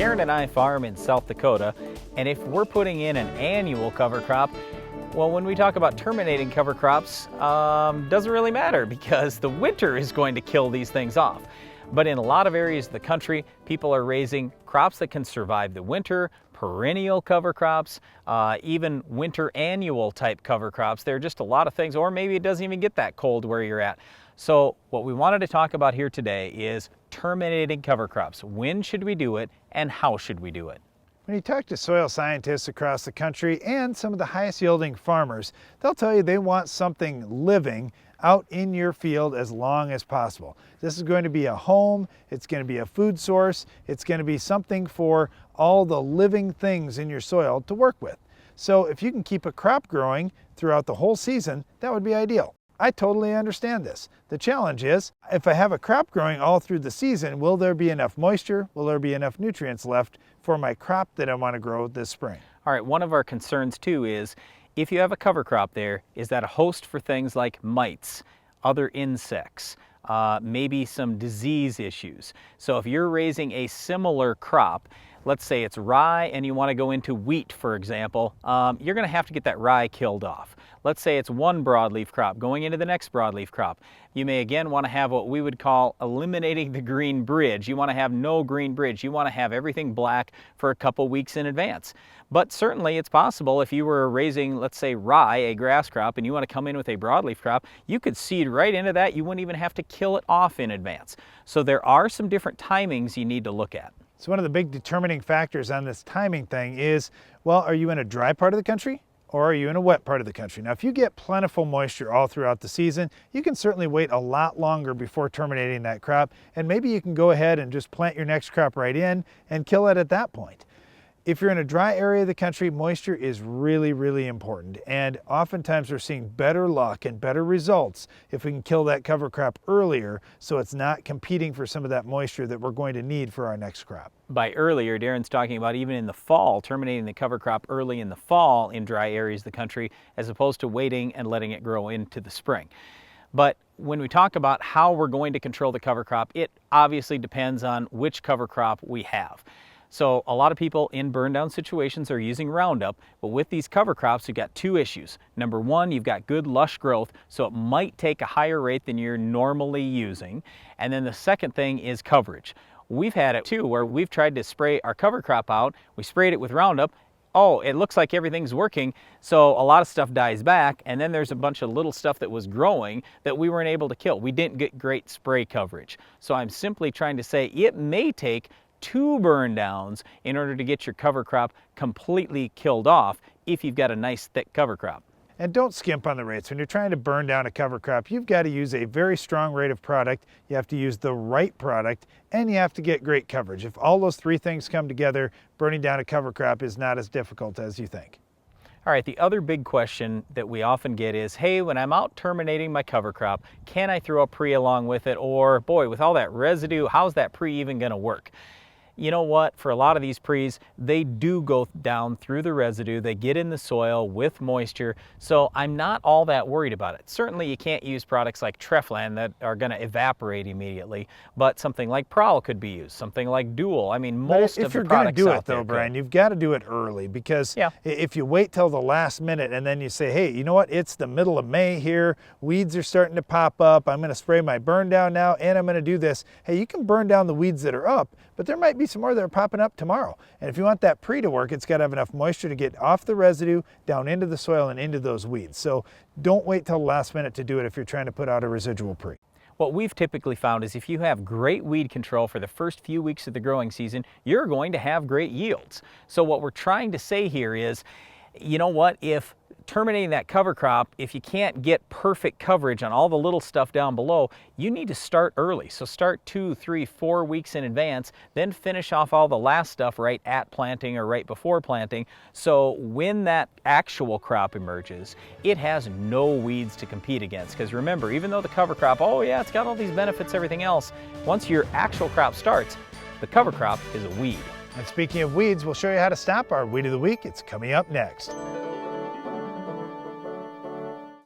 Darren and I farm in South Dakota, and if we're putting in an annual cover crop, well, when we talk about terminating cover crops, doesn't really matter because the winter is going to kill these things off. But in a lot of areas of the country, people are raising crops that can survive the winter, perennial cover crops, even winter annual type cover crops. There are just a lot of things, or maybe it doesn't even get that cold where you're at. So what we wanted to talk about here today is terminating cover crops. When should we do it and how should we do it? When you talk to soil scientists across the country and some of the highest yielding farmers, they'll tell you they want something living out in your field as long as possible. This is going to be a home, it's going to be a food source, it's going to be something for all the living things in your soil to work with. So if you can keep a crop growing throughout the whole season, that would be ideal. I totally understand this. The challenge is, if I have a crop growing all through the season, will there be enough moisture? Will there be enough nutrients left for my crop that I want to grow this spring? All right, one of our concerns too is, if you have a cover crop there, is that a host for things like mites, other insects, maybe some disease issues. So if you're raising a similar crop, let's say it's rye and you want to go into wheat, for example, you're going to have to get that rye killed off. Let's say it's one broadleaf crop going into the next broadleaf crop. You may again want to have what we would call eliminating the green bridge. You want to have no green bridge. You want to have everything black for a couple weeks in advance. But certainly it's possible if you were raising, let's say, rye, a grass crop, and you want to come in with a broadleaf crop, you could seed right into that. You wouldn't even have to kill it off in advance. So there are some different timings you need to look at. So one of the big determining factors on this timing thing is, well, are you in a dry part of the country or are you in a wet part of the country? Now, if you get plentiful moisture all throughout the season, you can certainly wait a lot longer before terminating that crop, and maybe you can go ahead and just plant your next crop right in and kill it at that point. If you're in a dry area of the country, moisture is really, really important. And oftentimes we're seeing better luck and better results if we can kill that cover crop earlier so it's not competing for some of that moisture that we're going to need for our next crop. By earlier, Darren's talking about even in the fall, terminating the cover crop early in the fall in dry areas of the country, as opposed to waiting and letting it grow into the spring. But when we talk about how we're going to control the cover crop, it obviously depends on which cover crop we have. So a lot of people in burn down situations are using Roundup, but with these cover crops, you've got two issues. Number one, you've got good lush growth, so it might take a higher rate than you're normally using. And then the second thing is coverage. We've had it too, where we've tried to spray our cover crop out. We sprayed it with Roundup. Oh, it looks like everything's working, so a lot of stuff dies back, and then there's a bunch of little stuff that was growing that we weren't able to kill. We didn't get great spray coverage. So I'm simply trying to say it may take 2 burn downs in order to get your cover crop completely killed off if you've got a nice thick cover crop. And don't skimp on the rates. When you're trying to burn down a cover crop, you've got to use a very strong rate of product, you have to use the right product, and you have to get great coverage. If all those three things come together, burning down a cover crop is not as difficult as you think. All right, the other big question that we often get is, hey, when I'm out terminating my cover crop, can I throw a pre along with it? Or, boy, with all that residue, how's that pre even going to work? You know what, for a lot of these pre's, they do go down through the residue, they get in the soil with moisture, so I'm not all that worried about it. Certainly you can't use products like Treflan that are going to evaporate immediately, but something like Prowl could be used, something like Dual. I mean, most of the products out there. If you're going to do it though, Brian, you've got to do it early, because if you wait till the last minute and then you say, hey, you know what, it's the middle of May here, weeds are starting to pop up, I'm going to spray my burn down now and I'm going to do this. Hey, you can burn down the weeds that are up, but there might be some more that are popping up tomorrow. And if you want that pre to work, it's got to have enough moisture to get off the residue, down into the soil and into those weeds. So don't wait till the last minute to do it if you're trying to put out a residual pre. What we've typically found is if you have great weed control for the first few weeks of the growing season, you're going to have great yields. So what we're trying to say here is, you know what, if terminating that cover crop, if you can't get perfect coverage on all the little stuff down below, you need to start early. So start 2, 3, 4 weeks in advance, then finish off all the last stuff right at planting or right before planting. So when that actual crop emerges, it has no weeds to compete against. Because remember, even though the cover crop, oh yeah, it's got all these benefits, everything else, once your actual crop starts, the cover crop is a weed. And speaking of weeds, we'll show you how to stop our Weed of the Week. It's coming up next.